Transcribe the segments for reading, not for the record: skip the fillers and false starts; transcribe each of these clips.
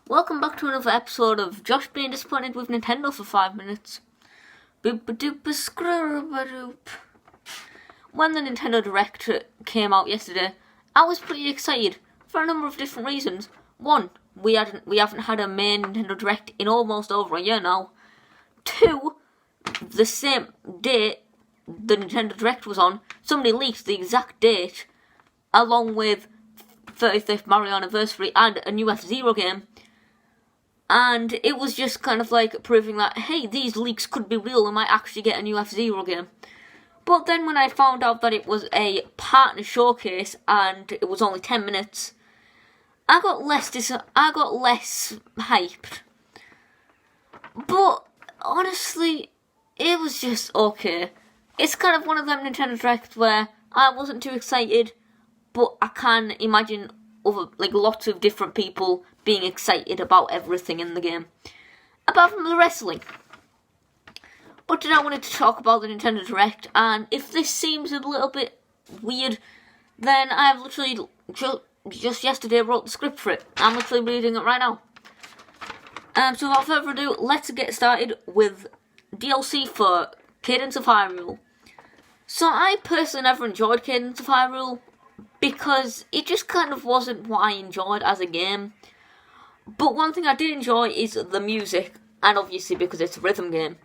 Welcome back to another episode of Josh being disappointed with Nintendo for 5 minutes. Boop doop doop. When the Nintendo Direct came out yesterday, I was pretty excited for a number of different reasons. One, we haven't had a main Nintendo Direct in almost over a year now. Two, the same date the Nintendo Direct was on, somebody leaked the exact date, along with 35th Mario Anniversary and a new F-Zero game. And it was just kind of like proving that, hey, these leaks could be real, we might actually get a new F-Zero game. But then when I found out that it was a partner showcase and it was only 10 minutes, I got less hyped. But honestly, it was just okay. It's kind of one of them Nintendo Directs where I wasn't too excited, but I can imagine lots of different people being excited about everything in the game, apart from the wrestling. But today I wanted to talk about the Nintendo Direct, and if this seems a little bit weird, then I have literally just yesterday wrote the script for it. I'm literally reading it right now. So without further ado, let's get started with DLC for Cadence of Hyrule. So I personally never enjoyed Cadence of Hyrule, because it just kind of wasn't what I enjoyed as a game. But one thing I did enjoy is the music, and obviously because it's a rhythm game.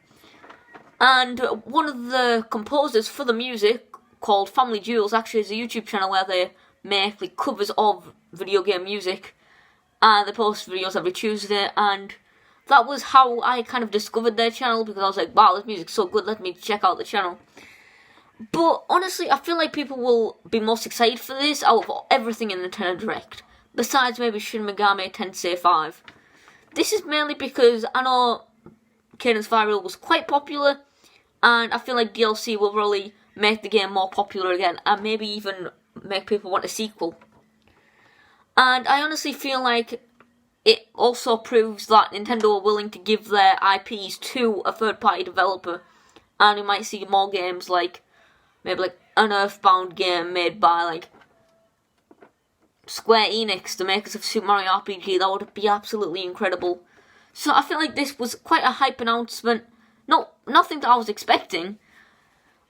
And one of the composers for the music, called Family Jewels, actually has a YouTube channel where they make covers of video game music, and they post videos every Tuesday, and that was how I kind of discovered their channel, because I was like, wow, this music's so good, let me check out the channel. But honestly, I feel like people will be most excited for this out of everything in the Nintendo Direct, besides maybe Shin Megami Tensei 5. This is mainly because I know Cadence of Hyrule was quite popular, and I feel like DLC will really make the game more popular again, and maybe even make people want a sequel. And I honestly feel like it also proves that Nintendo are willing to give their IPs to a third-party developer, and we might see more games maybe an Earthbound game made by Square Enix, the makers of Super Mario RPG. That would be absolutely incredible. So I feel like this was quite a hype announcement. Nothing that I was expecting,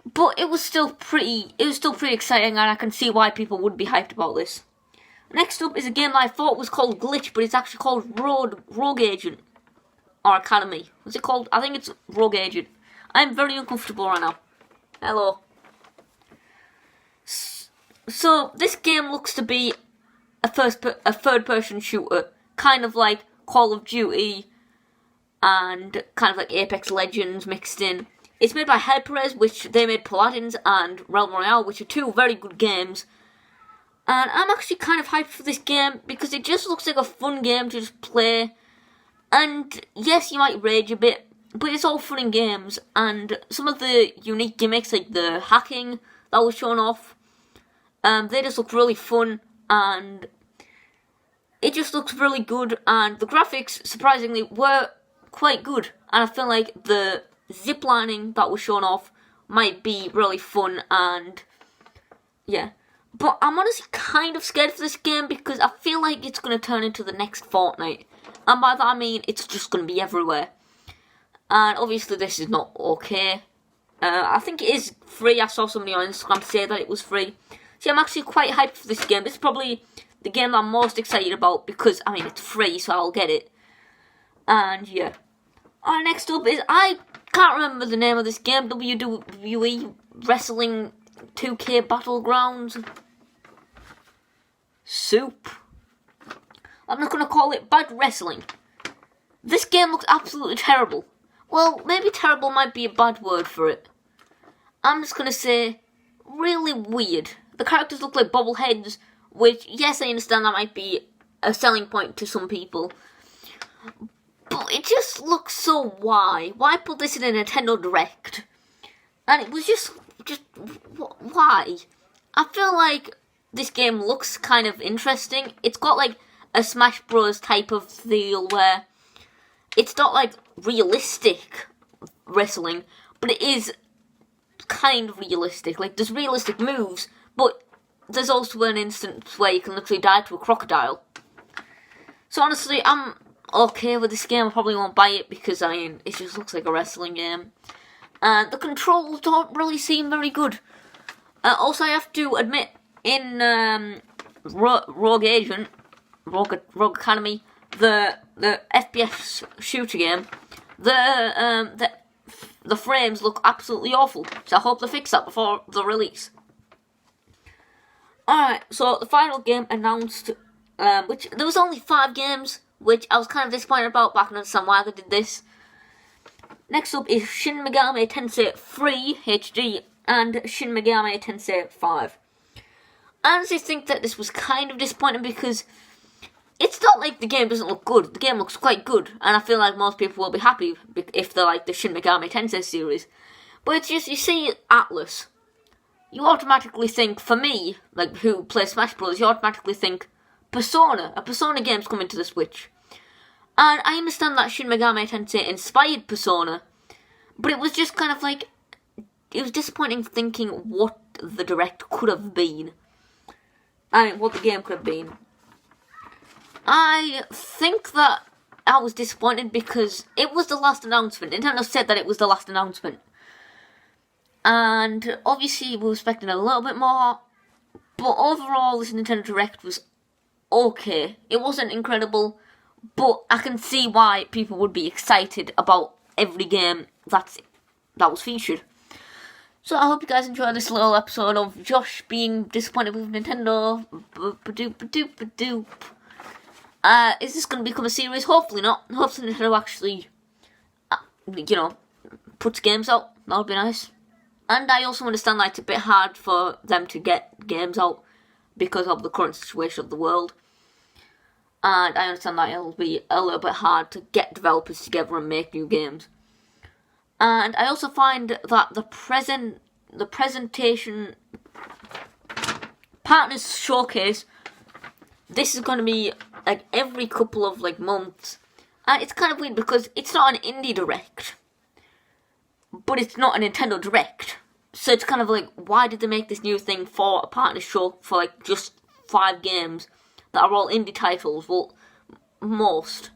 but it was still pretty exciting, and I can see why people would be hyped about this. Next up is a game that I thought was called Glitch, but it's actually called Rogue Agent. Or Academy. What's it called? I think it's Rogue Agent. I'm very uncomfortable right now. Hello. So this game looks to be a third-person shooter, kind of like Call of Duty and kind of like Apex Legends mixed in. It's made by Hyperez, which they made Paladins and Realm Royale, which are two very good games. And I'm actually kind of hyped for this game because it just looks like a fun game to just play. And yes, you might rage a bit, but it's all fun in games. And some of the unique gimmicks, like the hacking that was shown off, they just look really fun, and it just looks really good, and the graphics, surprisingly, were quite good, and I feel like the ziplining that was shown off might be really fun, and yeah. But I'm honestly kind of scared for this game, because I feel like it's going to turn into the next Fortnite, and by that I mean it's just going to be everywhere, and obviously this is not okay. I think it is free. I saw somebody on Instagram say that it was free. See, I'm actually quite hyped for this game. This is probably the game that I'm most excited about because, I mean, it's free, so I'll get it. And, yeah. Alright, next up is, I can't remember the name of this game, WWE Wrestling 2K Battlegrounds Soup. I'm just going to call it Bad Wrestling. This game looks absolutely terrible. Well, maybe terrible might be a bad word for it. I'm just going to say, really weird. The characters look like bobbleheads, which, yes, I understand that might be a selling point to some people. But it just looks so why? Why put this in a Nintendo Direct? And it was just why? I feel like this game looks kind of interesting. It's got a Smash Bros type of feel where it's not realistic wrestling, but it is kind of realistic. There's realistic moves, but there's also an instance where you can literally die to a crocodile. So honestly, I'm okay with this game. I probably won't buy it because, I mean, it just looks like a wrestling game. And the controls don't really seem very good. Also, I have to admit, in Rogue Academy, the FPS shooter game, the frames look absolutely awful. So I hope they fix that before the release. Alright, so the final game announced, which there was only 5 games, which I was kind of disappointed about, but I can understand why they did this. Next up is Shin Megami Tensei 3 HD and Shin Megami Tensei 5. I honestly think that this was kind of disappointing because it's not like the game doesn't look good. The game looks quite good, and I feel like most people will be happy if they like the Shin Megami Tensei series. But it's just, you see Atlus, you automatically think, for me, like who plays Smash Bros, you automatically think Persona. A Persona game's coming to the Switch. And I understand that Shin Megami Tensei inspired Persona, but it was just kind of like, it was disappointing thinking what the Direct could have been. I mean, what the game could have been. I think that I was disappointed because it was the last announcement. Nintendo said that it was the last announcement. And obviously we were expecting a little bit more, but overall this Nintendo Direct was okay. It wasn't incredible, but I can see why people would be excited about every game that was featured. So I hope you guys enjoyed this little episode of Josh being disappointed with Nintendo. Is this going to become a series? Hopefully not. Hopefully Nintendo actually, puts games out. That would be nice. And I also understand that it's a bit hard for them to get games out because of the current situation of the world. And I understand that it'll be a little bit hard to get developers together and make new games. And I also find that the presentation partners showcase, this is going to be like every couple of months. And it's kind of weird because it's not an indie direct, but it's not a Nintendo Direct. So it's kind of like, why did they make this new thing for a partner show for just 5 games that are all indie titles? Well, most.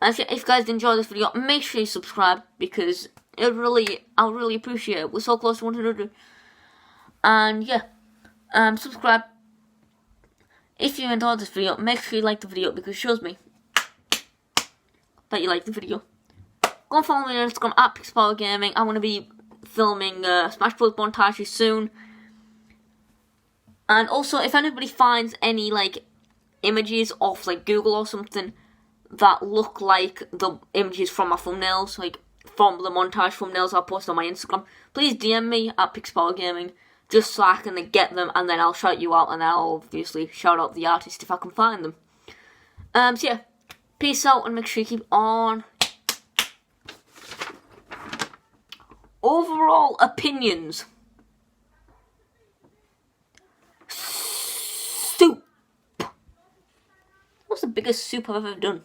And if you guys enjoyed this video, make sure you subscribe because I'll really appreciate it. We're so close to 100. And yeah, subscribe. If you enjoyed this video, make sure you like the video because it shows me that you like the video. Go and follow me on Instagram at PixelPowerGaming. I'm going to be filming Smash Bros montages soon. And also, if anybody finds any images off Google or something that look like the images from my thumbnails, from the montage thumbnails I'll post on my Instagram, please DM me at PixelPowerGaming just so I can get them, and then I'll shout you out, and I'll obviously shout out the artist if I can find them. So yeah, peace out, and make sure you keep on. Overall opinions. Soup. What's the biggest soup I've ever done?